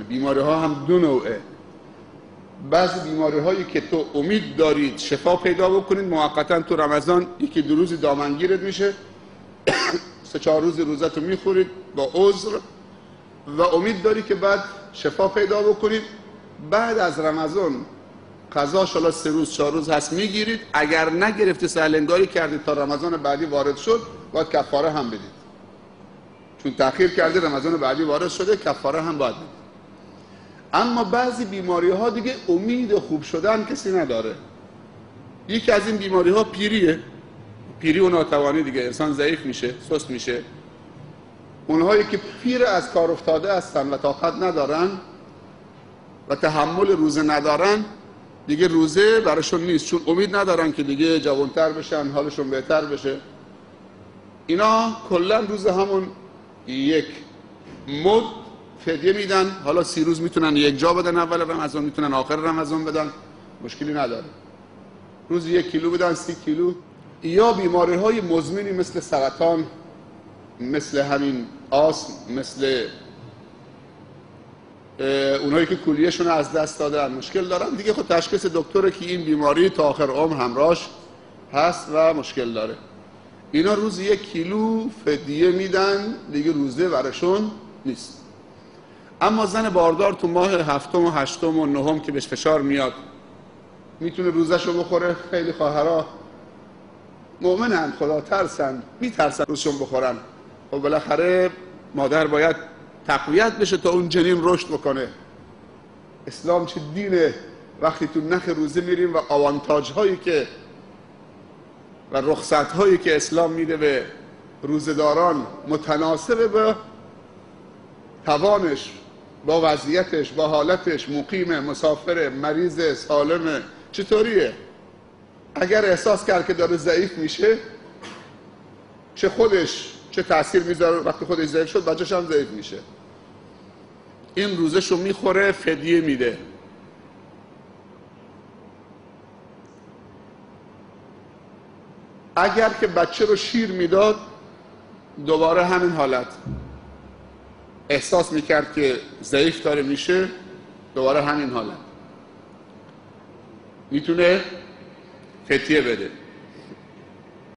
بیماری ها هم دو نوعه. بعضی بیماری هایی که تو امید دارید شفا پیدا بکنید موقتا تو رمضان یکی دو روزی دامنگیرت میشه، 3-4 روزی روزتو میخورید با عذر و امید داری که بعد شفا پیدا بکنید. بعد از رمضان قضاش حالا 3 روز 4 روز هست میگیرید. اگر نگرفته سهلنگاری کردید تا رمضان بعدی وارد شد باید کفاره هم بدید، چون تأخیر کردید رمضان بعدی وارد شده، کفاره هم باید بدید. اما بعضی بیماری ها دیگه امید خوب شدن کسی نداره. یکی از این بیماری ها پیریه، پیری و ناتوانی دیگه، انسان ضعیف میشه، سست میشه. اونهایی که پیر از کار افتاده هستن و طاقت ندارن و تحمل روزه ندارن، دیگه روزه براشون نیست، چون امید ندارن که دیگه جوانتر بشن، حالشون بهتر بشه. اینا کلا روز همون یک مد فدیه میدن. حالا 30 روز میتونن یک جا بدن، اول رمضان میتونن آخر رمضان بدن، مشکلی نداره. روز 1 کیلو بدن، 30 کیلو. یا بیماری های مزمنی مثل سرطان، مثل همین آسم، مثل اونایی که کلیهشون از دست دادن مشکل دارن دیگه، خود تشخیص دکتره که این بیماری تا آخر عمر همراهش هست و مشکل داره. اینا روز 1 کیلو فدیه میدن دیگه، روزه براشون نیست. اما زن باردار تو ماه 7 و 8 و 9 که بهش فشار میاد میتونه روزشو بخوره. خیلی خواهرها مؤمنن، خدا ترسن، میترسن روزشون بخورن. خب بالاخره مادر باید تقویت بشه تا اون جنین رشد بکنه. اسلام چه دینه وقتی تو نخ روزه میریم و آوانتاژ هایی که و رخصت هایی که اسلام میده به روزداران متناسب با توانش، با وضعیتش، با حالتش، مقیم، مسافر، مریض، سالم، چطوریه. اگر احساس کرد که داره ضعیف میشه، چه خودش چه تأثیر میذاره، وقتی خودش ضعیف شد بچه‌ش هم ضعیف میشه. این روزشو میخوره، فدیه میده. اگر که بچه رو شیر میداد دوباره همین حالت، احساس میکرد که ضعیف داره میشه، دوباره همین حالت، میتونه فدیه بده.